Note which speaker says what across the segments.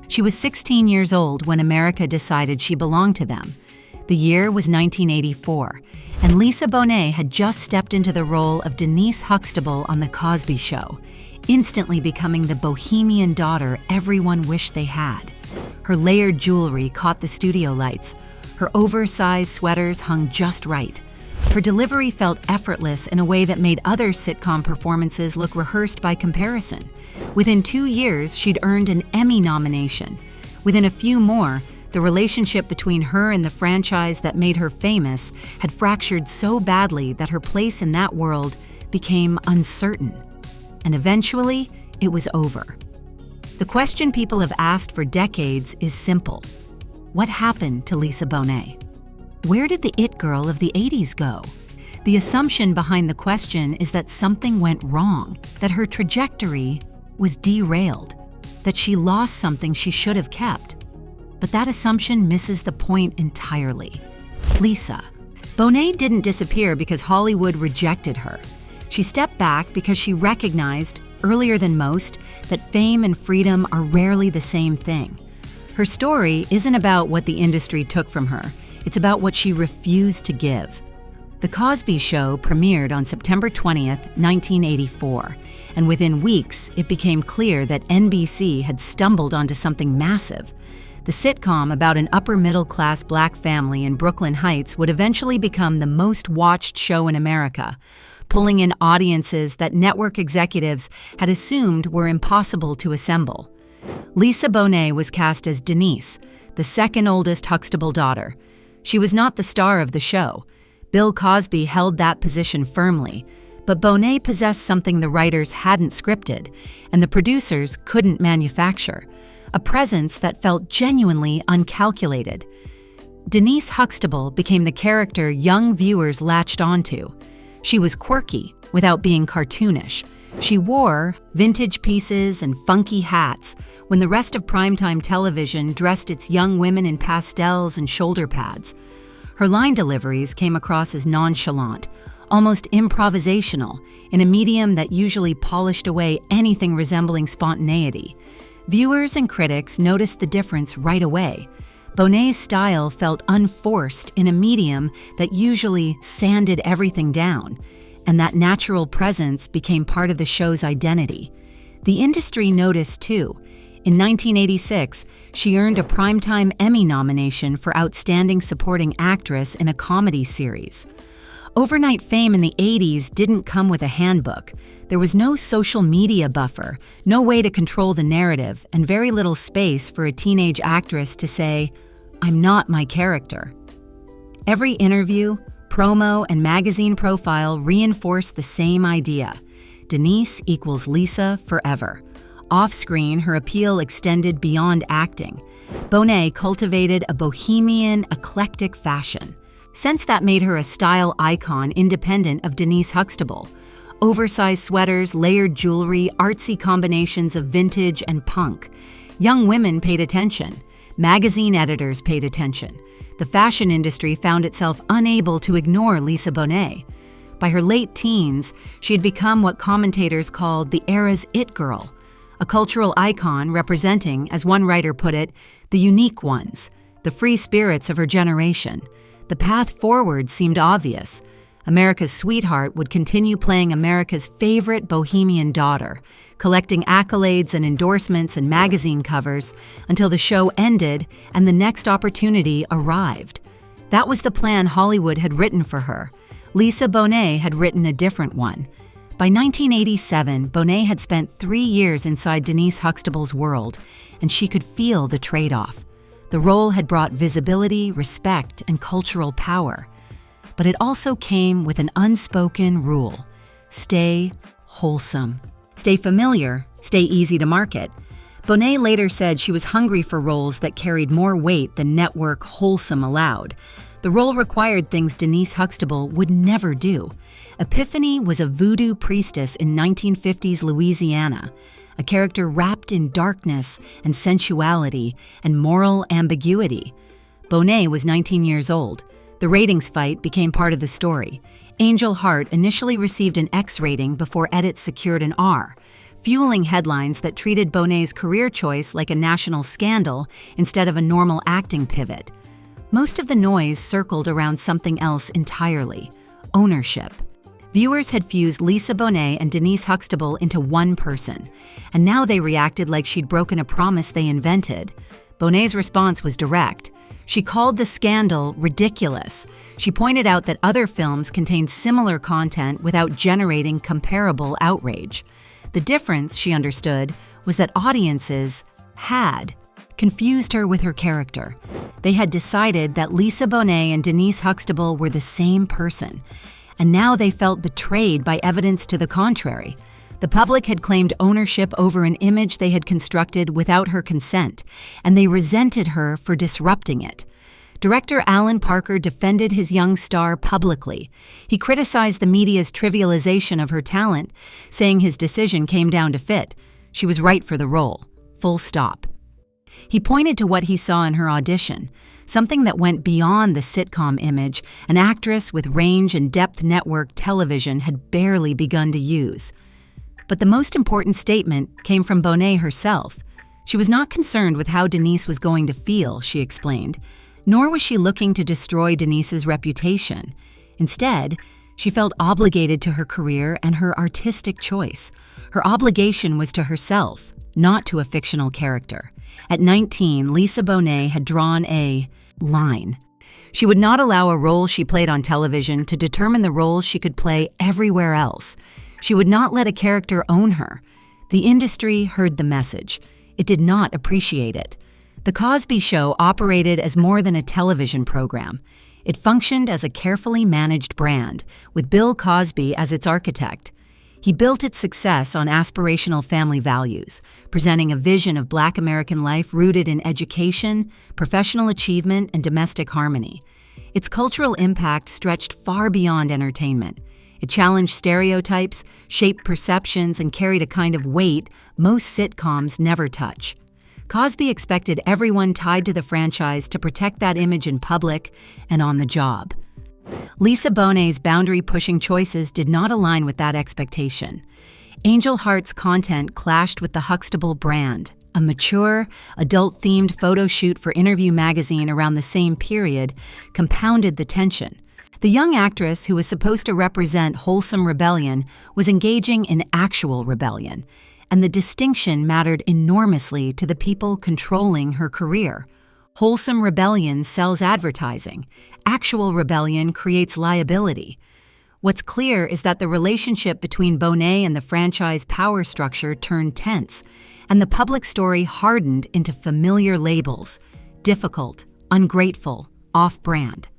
Speaker 1: She was 16 years old when America decided she belonged to them. The year was 1984, and Lisa Bonet had just stepped into the role of Denise Huxtable on The Cosby Show, instantly becoming the bohemian daughter everyone wished they had. Her layered jewelry caught the studio lights. Her oversized sweaters hung just right. Her delivery felt effortless in a way that made other sitcom performances look rehearsed by comparison. Within 2 years, she'd earned an Emmy nomination. Within a few more, the relationship between her and the franchise that made her famous had fractured so badly that her place in that world became uncertain. And eventually, it was over. The question people have asked for decades is simple. What happened to Lisa Bonet? Where did the it girl of the 80s go? The assumption behind the question is that something went wrong, that her trajectory was derailed, that she lost something she should have kept. But that assumption misses the point entirely. Lisa Bonet didn't disappear because Hollywood rejected her. She stepped back because she recognized, earlier than most, that fame and freedom are rarely the same thing. Her story isn't about what the industry took from her. It's about what she refused to give. The Cosby Show premiered on September 20th, 1984, and within weeks, it became clear that NBC had stumbled onto something massive. The sitcom about an upper-middle-class black family in Brooklyn Heights would eventually become the most-watched show in America, pulling in audiences that network executives had assumed were impossible to assemble. Lisa Bonet was cast as Denise, the second-oldest Huxtable daughter. She was not the star of the show. Bill Cosby held that position firmly, but Bonet possessed something the writers hadn't scripted, and the producers couldn't manufacture, a presence that felt genuinely uncalculated. Denise Huxtable became the character young viewers latched onto. She was quirky without being cartoonish. She wore vintage pieces and funky hats when the rest of primetime television dressed its young women in pastels and shoulder pads. Her line deliveries came across as nonchalant, almost improvisational, in a medium that usually polished away anything resembling spontaneity. Viewers and critics noticed the difference right away. Bonet's style felt unforced in a medium that usually sanded everything down, and that natural presence became part of the show's identity. The industry noticed, too. In 1986, she earned a Primetime Emmy nomination for Outstanding Supporting Actress in a Comedy Series. Overnight fame in the 80s didn't come with a handbook. There was no social media buffer, no way to control the narrative, and very little space for a teenage actress to say, "I'm not my character." Every interview, promo, and magazine profile reinforced the same idea. Denise equals Lisa forever. Off-screen, her appeal extended beyond acting. Bonet cultivated a bohemian, eclectic fashion. Since that made her a style icon independent of Denise Huxtable. Oversized sweaters, layered jewelry, artsy combinations of vintage and punk. Young women paid attention. Magazine editors paid attention. The fashion industry found itself unable to ignore Lisa Bonet. By her late teens, she had become what commentators called the era's it girl, a cultural icon representing, as one writer put it, the unique ones, the free spirits of her generation. The path forward seemed obvious. America's sweetheart would continue playing America's favorite bohemian daughter, collecting accolades and endorsements and magazine covers until the show ended and the next opportunity arrived. That was the plan Hollywood had written for her. Lisa Bonet had written a different one. By 1987, Bonet had spent 3 years inside Denise Huxtable's world, and she could feel the trade-off. The role had brought visibility, respect, and cultural power. But it also came with an unspoken rule: stay wholesome. Stay familiar, stay easy to market. Bonet later said she was hungry for roles that carried more weight than network wholesome allowed. The role required things Denise Huxtable would never do. Epiphany was a voodoo priestess in 1950s Louisiana, a character wrapped in darkness and sensuality and moral ambiguity. Bonet was 19 years old. The ratings fight became part of the story. Angel Heart initially received an X rating before edits secured an R. fueling headlines that treated Bonet's career choice like a national scandal instead of a normal acting pivot. Most of the noise circled around something else entirely: ownership. Viewers had fused Lisa Bonet and Denise Huxtable into one person, and now they reacted like she'd broken a promise they invented. Bonet's response was direct. She called the scandal ridiculous. She pointed out that other films contained similar content without generating comparable outrage. The difference, she understood, was that audiences had confused her with her character. They had decided that Lisa Bonet and Denise Huxtable were the same person, and now they felt betrayed by evidence to the contrary. The public had claimed ownership over an image they had constructed without her consent, and they resented her for disrupting it. Director Alan Parker defended his young star publicly. He criticized the media's trivialization of her talent, saying his decision came down to fit. She was right for the role. Full stop. He pointed to what he saw in her audition, something that went beyond the sitcom image an actress with range and depth network television had barely begun to use. But the most important statement came from Bonet herself. She was not concerned with how Denise was going to feel, she explained, nor was she looking to destroy Denise's reputation. Instead, she felt obligated to her career and her artistic choice. Her obligation was to herself, not to a fictional character. At 19, Lisa Bonet had drawn a line. She would not allow a role she played on television to determine the roles she could play everywhere else. She would not let a character own her. The industry heard the message. It did not appreciate it. The Cosby Show operated as more than a television program. It functioned as a carefully managed brand, with Bill Cosby as its architect. He built its success on aspirational family values, presenting a vision of Black American life rooted in education, professional achievement, and domestic harmony. Its cultural impact stretched far beyond entertainment. It challenged stereotypes, shaped perceptions, and carried a kind of weight most sitcoms never touch. Cosby expected everyone tied to the franchise to protect that image in public and on the job. Lisa Bonet's boundary-pushing choices did not align with that expectation. Angel Heart's content clashed with the Huxtable brand. A mature, adult-themed photo shoot for Interview magazine around the same period compounded the tension. The young actress, who was supposed to represent wholesome rebellion, was engaging in actual rebellion, and the distinction mattered enormously to the people controlling her career. Wholesome rebellion sells advertising. Actual rebellion creates liability. What's clear is that the relationship between Bonet and the franchise power structure turned tense, and the public story hardened into familiar labels: difficult, ungrateful, off-brand.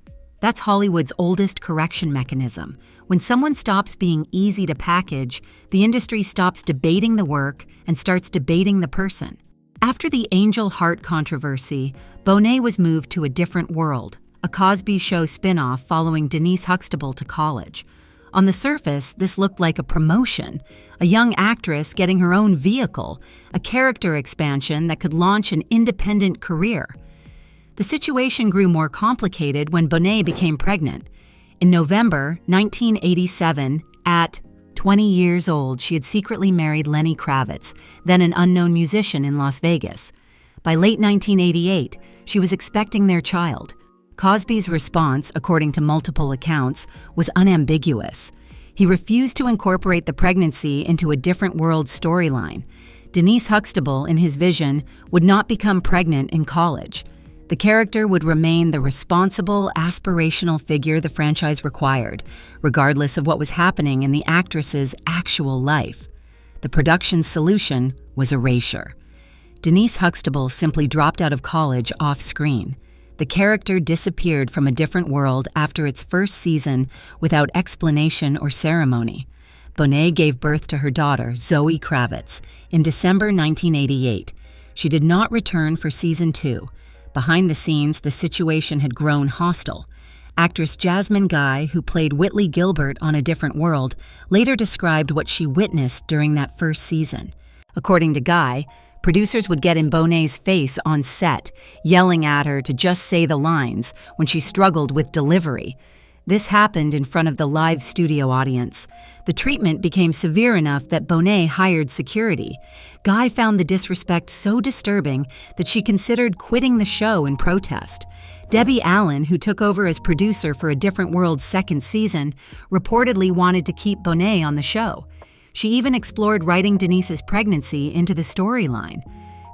Speaker 1: That's Hollywood's oldest correction mechanism. When someone stops being easy to package, the industry stops debating the work and starts debating the person. After the Angel Heart controversy, Bonet was moved to a different world, a Cosby Show spin-off following Denise Huxtable to college. On the surface, this looked like a promotion, a young actress getting her own vehicle, a character expansion that could launch an independent career. The situation grew more complicated when Bonet became pregnant. In November 1987, at 20 years old, she had secretly married Lenny Kravitz, then an unknown musician in Las Vegas. By late 1988, she was expecting their child. Cosby's response, according to multiple accounts, was unambiguous. He refused to incorporate the pregnancy into a different world storyline. Denise Huxtable, in his vision, would not become pregnant in college. The character would remain the responsible, aspirational figure the franchise required, regardless of what was happening in the actress's actual life. The production's solution was erasure. Denise Huxtable simply dropped out of college off-screen. The character disappeared from a different world after its first season without explanation or ceremony. Bonet gave birth to her daughter, Zoe Kravitz, in December 1988. She did not return for season 2. Behind the scenes, the situation had grown hostile. Actress Jasmine Guy, who played Whitley Gilbert on A Different World, later described what she witnessed during that first season. According to Guy, producers would get in Bonet's face on set, yelling at her to just say the lines when she struggled with delivery. This happened in front of the live studio audience. The treatment became severe enough that Bonet hired security. Guy found the disrespect so disturbing that she considered quitting the show in protest. Debbie Allen, who took over as producer for A Different World's second season, reportedly wanted to keep Bonet on the show. She even explored writing Denise's pregnancy into the storyline.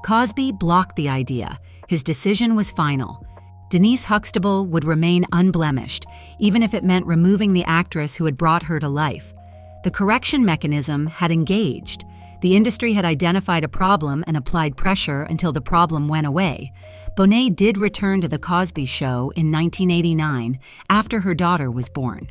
Speaker 1: Cosby blocked the idea. His decision was final. Denise Huxtable would remain unblemished, even if it meant removing the actress who had brought her to life. The correction mechanism had engaged. The industry had identified a problem and applied pressure until the problem went away. Bonet did return to The Cosby Show in 1989 after her daughter was born.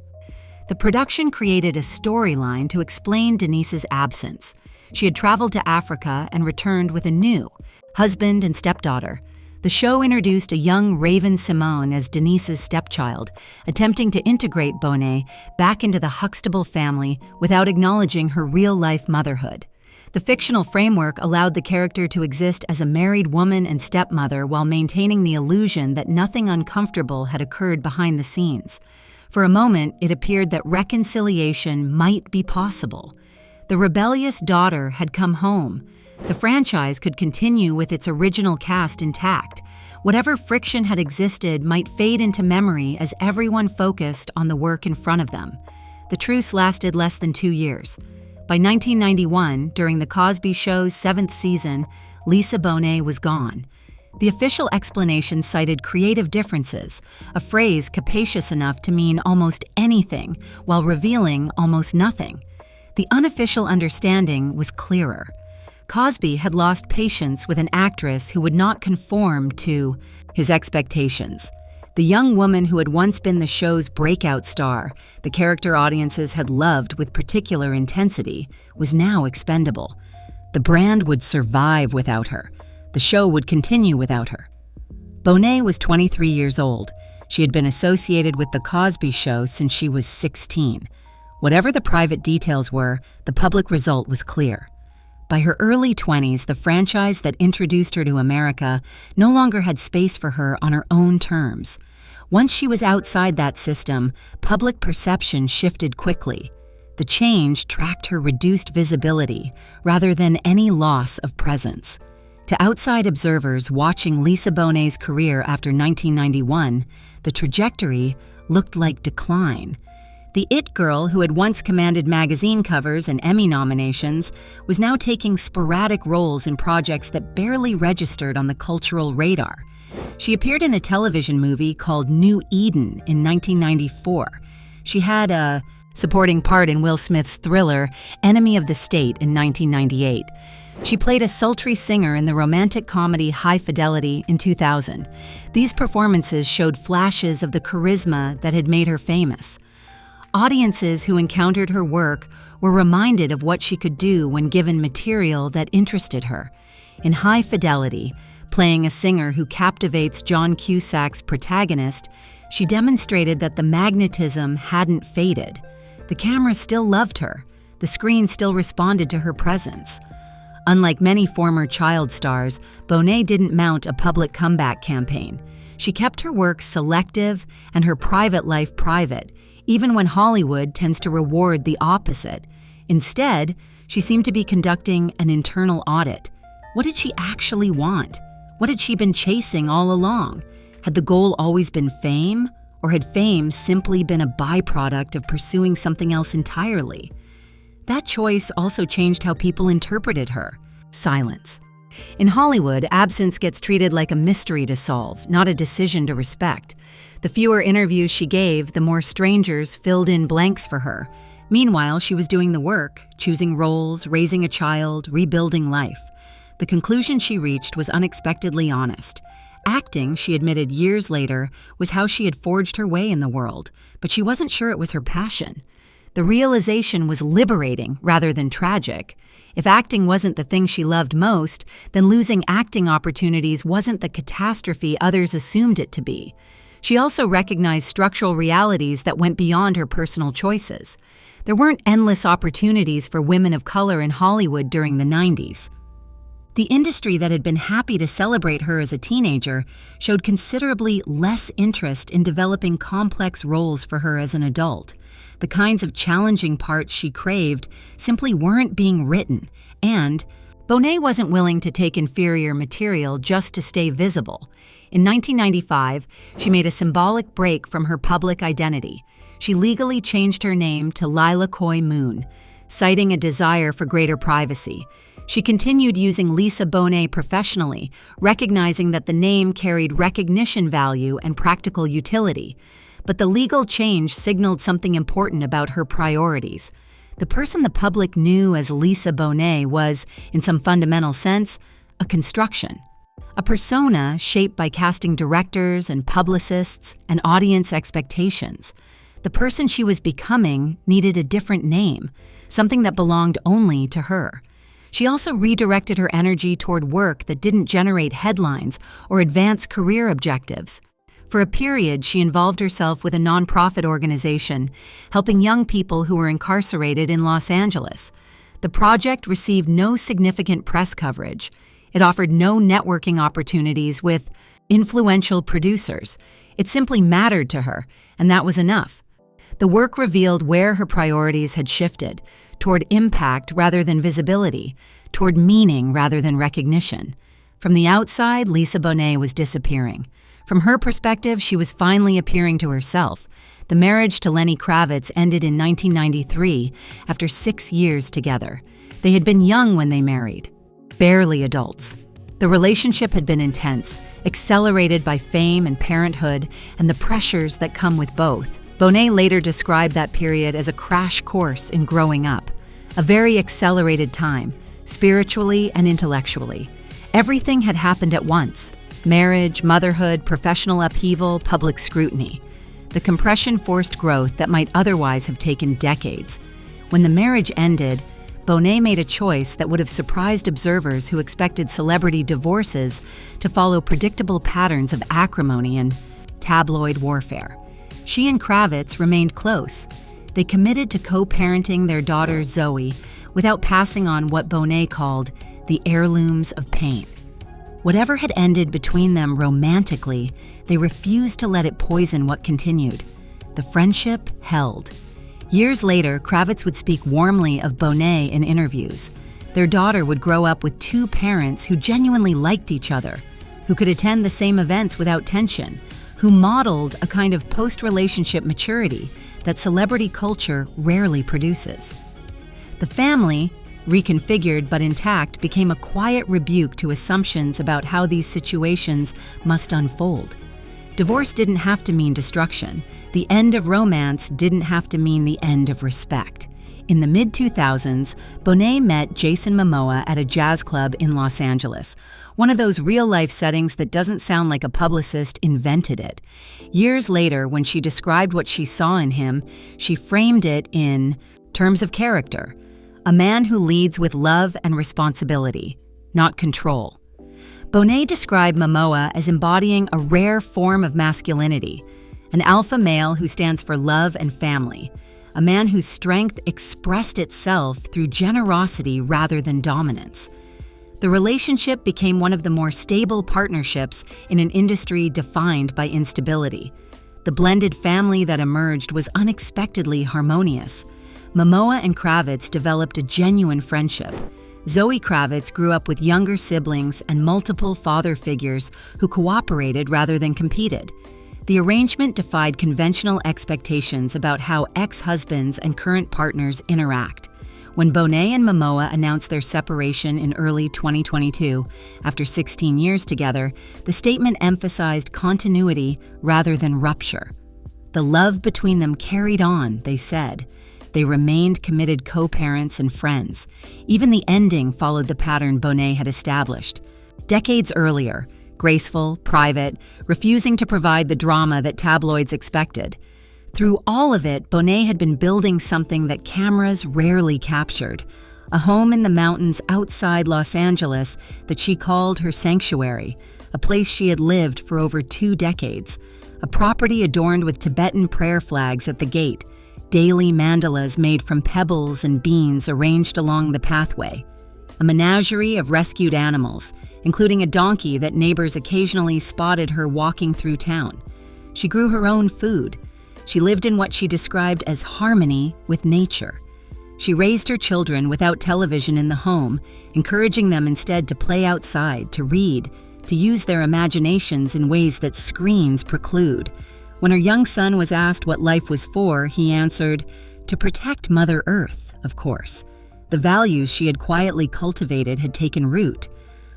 Speaker 1: The production created a storyline to explain Denise's absence. She had traveled to Africa and returned with a new husband and stepdaughter. The show introduced a young Raven Simone as Denise's stepchild, attempting to integrate Bonet back into the Huxtable family without acknowledging her real-life motherhood. The fictional framework allowed the character to exist as a married woman and stepmother while maintaining the illusion that nothing uncomfortable had occurred behind the scenes. For a moment, it appeared that reconciliation might be possible. The rebellious daughter had come home. The franchise could continue with its original cast intact. Whatever friction had existed might fade into memory as everyone focused on the work in front of them. The truce lasted less than 2 years. By 1991, during The Cosby Show's 7th season, Lisa Bonet was gone. The official explanation cited creative differences, a phrase capacious enough to mean almost anything while revealing almost nothing. The unofficial understanding was clearer. Cosby had lost patience with an actress who would not conform to his expectations. The young woman who had once been the show's breakout star, the character audiences had loved with particular intensity, was now expendable. The brand would survive without her. The show would continue without her. Bonet was 23 years old. She had been associated with The Cosby Show since she was 16. Whatever the private details were, the public result was clear. By her early 20s, the franchise that introduced her to America no longer had space for her on her own terms. Once she was outside that system, public perception shifted quickly. The change tracked her reduced visibility rather than any loss of presence. To outside observers watching Lisa Bonet's career after 1991, the trajectory looked like decline. The it girl who had once commanded magazine covers and Emmy nominations was now taking sporadic roles in projects that barely registered on the cultural radar. She appeared in a television movie called New Eden in 1994. She had a supporting part in Will Smith's thriller Enemy of the State in 1998. She played a sultry singer in the romantic comedy High Fidelity in 2000. These performances showed flashes of the charisma that had made her famous. Audiences who encountered her work were reminded of what she could do when given material that interested her. In High Fidelity, playing a singer who captivates John Cusack's protagonist, she demonstrated that the magnetism hadn't faded. The camera still loved her. The screen still responded to her presence. Unlike many former child stars, Bonet didn't mount a public comeback campaign. She kept her work selective and her private life private, even when Hollywood tends to reward the opposite. Instead, she seemed to be conducting an internal audit. What did she actually want? What had she been chasing all along? Had the goal always been fame, or had fame simply been a byproduct of pursuing something else entirely? That choice also changed how people interpreted her. Silence. In Hollywood, absence gets treated like a mystery to solve, not a decision to respect. The fewer interviews she gave, the more strangers filled in blanks for her. Meanwhile, she was doing the work, choosing roles, raising a child, rebuilding life. The conclusion she reached was unexpectedly honest. Acting, she admitted years later, was how she had forged her way in the world, but she wasn't sure it was her passion. The realization was liberating rather than tragic. If acting wasn't the thing she loved most, then losing acting opportunities wasn't the catastrophe others assumed it to be. She also recognized structural realities that went beyond her personal choices. There weren't endless opportunities for women of color in Hollywood during the 90s. The industry that had been happy to celebrate her as a teenager showed considerably less interest in developing complex roles for her as an adult. The kinds of challenging parts she craved simply weren't being written, and Bonet wasn't willing to take inferior material just to stay visible. In 1995, she made a symbolic break from her public identity. She legally changed her name to Lila Coy Moon, citing a desire for greater privacy. She continued using Lisa Bonet professionally, recognizing that the name carried recognition value and practical utility. But the legal change signaled something important about her priorities. The person the public knew as Lisa Bonet was, in some fundamental sense, a construction. A persona shaped by casting directors and publicists and audience expectations. The person she was becoming needed a different name, something that belonged only to her. She also redirected her energy toward work that didn't generate headlines or advance career objectives. For a period, she involved herself with a nonprofit organization, helping young people who were incarcerated in Los Angeles. The project received no significant press coverage. It offered no networking opportunities with influential producers. It simply mattered to her, and that was enough. The work revealed where her priorities had shifted, toward impact rather than visibility, toward meaning rather than recognition. From the outside, Lisa Bonet was disappearing. From her perspective, she was finally appearing to herself. The marriage to Lenny Kravitz ended in 1993 after 6 years together. They had been young when they married, barely adults. The relationship had been intense, accelerated by fame and parenthood and the pressures that come with both. Bonet later described that period as a crash course in growing up, a very accelerated time, spiritually and intellectually. Everything had happened at once: marriage, motherhood, professional upheaval, public scrutiny. The compression forced growth that might otherwise have taken decades. When the marriage ended, Bonet made a choice that would have surprised observers who expected celebrity divorces to follow predictable patterns of acrimony and tabloid warfare. She and Kravitz remained close. They committed to co-parenting their daughter Zoe without passing on what Bonet called the heirlooms of pain. Whatever had ended between them romantically, they refused to let it poison what continued. The friendship held. Years later, Kravitz would speak warmly of Bonet in interviews. Their daughter would grow up with 2 parents who genuinely liked each other, who could attend the same events without tension, who modeled a kind of post-relationship maturity that celebrity culture rarely produces. The family, reconfigured but intact, became a quiet rebuke to assumptions about how these situations must unfold. Divorce didn't have to mean destruction. The end of romance didn't have to mean the end of respect. In the mid-2000s, Bonet met Jason Momoa at a jazz club in Los Angeles, one of those real-life settings that doesn't sound like a publicist invented it. Years later, when she described what she saw in him, she framed it in terms of character: a man who leads with love and responsibility, not control. Bonet described Momoa as embodying a rare form of masculinity, an alpha male who stands for love and family, a man whose strength expressed itself through generosity rather than dominance. The relationship became one of the more stable partnerships in an industry defined by instability. The blended family that emerged was unexpectedly harmonious. Momoa and Kravitz developed a genuine friendship. Zoe Kravitz grew up with younger siblings and multiple father figures who cooperated rather than competed. The arrangement defied conventional expectations about how ex-husbands and current partners interact. When Bonet and Momoa announced their separation in early 2022, after 16 years together, the statement emphasized continuity rather than rupture. The love between them carried on, they said. They remained committed co-parents and friends. Even the ending followed the pattern Bonet had established. Decades earlier, graceful, private, refusing to provide the drama that tabloids expected. Through all of it, Bonet had been building something that cameras rarely captured, a home in the mountains outside Los Angeles that she called her sanctuary, a place she had lived for over 2 decades, a property adorned with Tibetan prayer flags at the gate, daily mandalas made from pebbles and beans arranged along the pathway. a menagerie of rescued animals, including a donkey that neighbors occasionally spotted her walking through town. She grew her own food. She lived in what she described as harmony with nature. She raised her children without television in the home, encouraging them instead to play outside, to read, to use their imaginations in ways that screens preclude. When her young son was asked what life was for, he answered, "To protect Mother Earth, of course." The values she had quietly cultivated had taken root.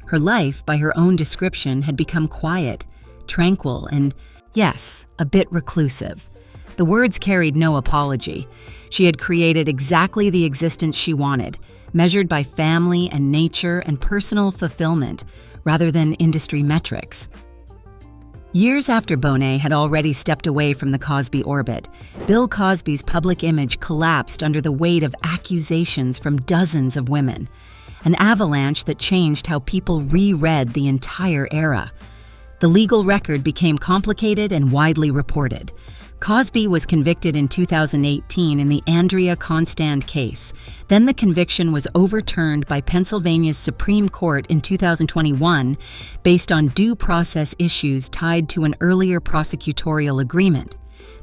Speaker 1: Her life, by her own description, had become quiet, tranquil, and, yes, a bit reclusive. The words carried no apology. She had created exactly the existence she wanted, measured by family and nature and personal fulfillment, rather than industry metrics. Years after Bonet had already stepped away from the Cosby orbit, Bill Cosby's public image collapsed under the weight of accusations from dozens of women, an avalanche that changed how people reread the entire era. The legal record became complicated and widely reported. Cosby was convicted in 2018 in the Andrea Constand case. Then the conviction was overturned by Pennsylvania's Supreme Court in 2021 based on due process issues tied to an earlier prosecutorial agreement.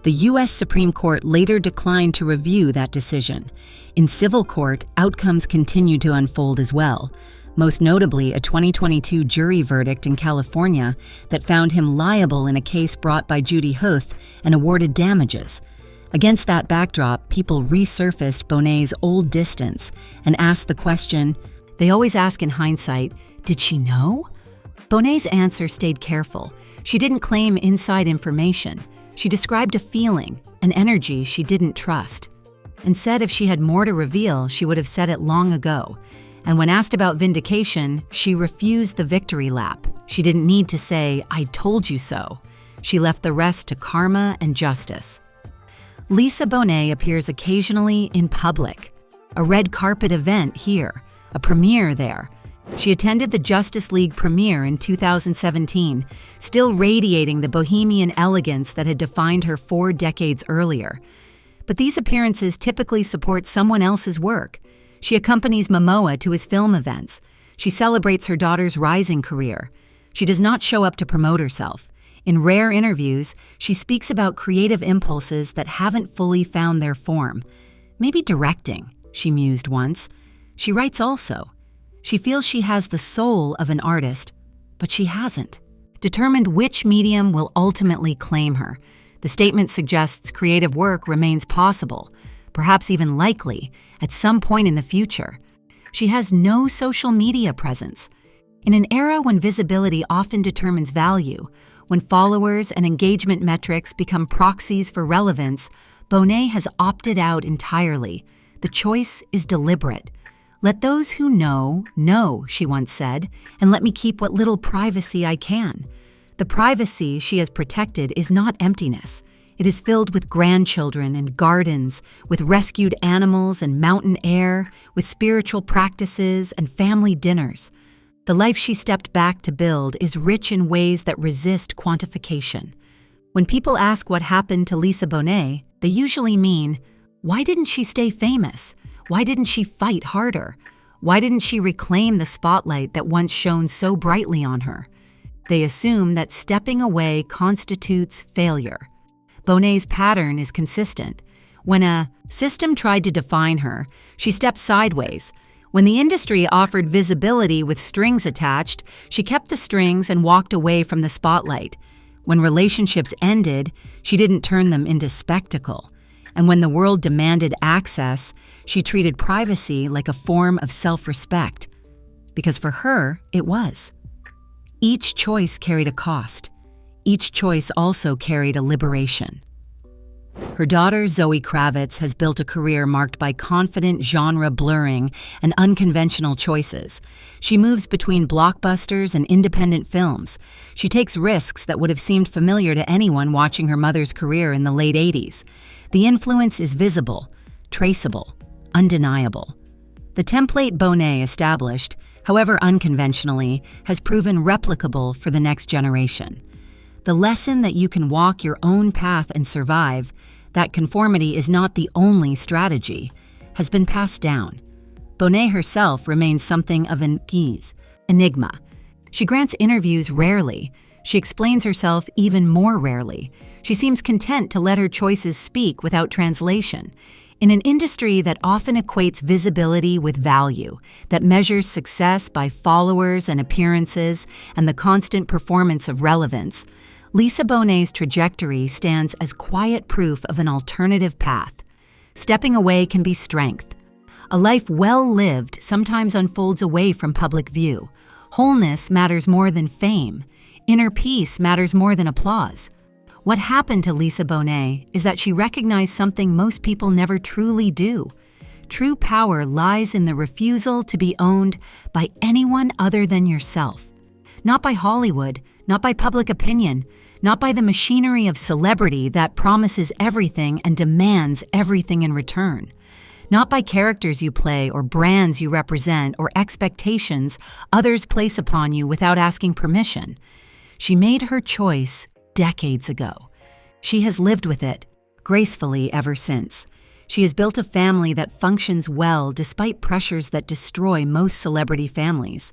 Speaker 1: The U.S. Supreme Court later declined to review that decision. In civil court, outcomes continued to unfold as well. Most notably, a 2022 jury verdict in California that found him liable in a case brought by Judy Huth and awarded damages. Against that backdrop, people resurfaced Bonet's old distance and asked the question, they always ask in hindsight, did she know? Bonet's answer stayed careful. She didn't claim inside information. She described a feeling, an energy she didn't trust, and said if she had more to reveal, she would have said it long ago. And when asked about vindication, she refused the victory lap. She didn't need to say, "I told you so." She left the rest to karma and justice. Lisa Bonet appears occasionally in public. A red carpet event here, a premiere there. She attended the Justice League premiere in 2017, still radiating the bohemian elegance that had defined her 4 decades earlier. But these appearances typically support someone else's work. She accompanies Momoa to his film events. She celebrates her daughter's rising career. She does not show up to promote herself. In rare interviews, she speaks about creative impulses that haven't fully found their form. Maybe directing, she mused once. She writes also. She feels she has the soul of an artist, but she hasn't. Determined which medium will ultimately claim her. The statement suggests creative work remains possible, perhaps even likely, at some point in the future. She has no social media presence. In an era when visibility often determines value, when followers and engagement metrics become proxies for relevance, Bonet has opted out entirely. The choice is deliberate. "Let those who know," she once said, "and let me keep what little privacy I can." The privacy she has protected is not emptiness. It is filled with grandchildren and gardens, with rescued animals and mountain air, with spiritual practices and family dinners. The life she stepped back to build is rich in ways that resist quantification. When people ask what happened to Lisa Bonet, they usually mean, why didn't she stay famous? Why didn't she fight harder? Why didn't she reclaim the spotlight that once shone so brightly on her? They assume that stepping away constitutes failure. Bonet's pattern is consistent. When a system tried to define her, she stepped sideways. When the industry offered visibility with strings attached, she kept the strings and walked away from the spotlight. When relationships ended, she didn't turn them into spectacle. And when the world demanded access, she treated privacy like a form of self-respect. Because for her, it was. Each choice carried a cost. Each choice also carried a liberation. Her daughter, Zoe Kravitz, has built a career marked by confident genre blurring and unconventional choices. She moves between blockbusters and independent films. She takes risks that would have seemed familiar to anyone watching her mother's career in the late 80s. The influence is visible, traceable, undeniable. The template Bonet established, however unconventionally, has proven replicable for the next generation. The lesson that you can walk your own path and survive, that conformity is not the only strategy, has been passed down. Bonet herself remains something of an enigma. She grants interviews rarely. She explains herself even more rarely. She seems content to let her choices speak without translation. In an industry that often equates visibility with value, that measures success by followers and appearances and the constant performance of relevance, Lisa Bonet's trajectory stands as quiet proof of an alternative path. Stepping away can be strength. A life well lived sometimes unfolds away from public view. Wholeness matters more than fame. Inner peace matters more than applause. What happened to Lisa Bonet is that she recognized something most people never truly do. True power lies in the refusal to be owned by anyone other than yourself. Not by Hollywood, not by public opinion, not by the machinery of celebrity that promises everything and demands everything in return. Not by characters you play or brands you represent or expectations others place upon you without asking permission. She made her choice decades ago. She has lived with it, gracefully ever since. She has built a family that functions well despite pressures that destroy most celebrity families.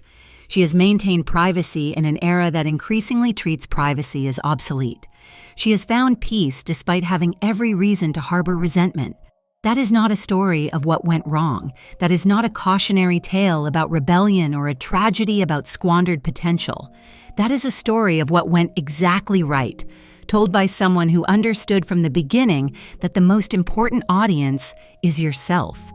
Speaker 1: She has maintained privacy in an era that increasingly treats privacy as obsolete. She has found peace despite having every reason to harbor resentment. That is not a story of what went wrong. That is not a cautionary tale about rebellion or a tragedy about squandered potential. That is a story of what went exactly right, told by someone who understood from the beginning that the most important audience is yourself.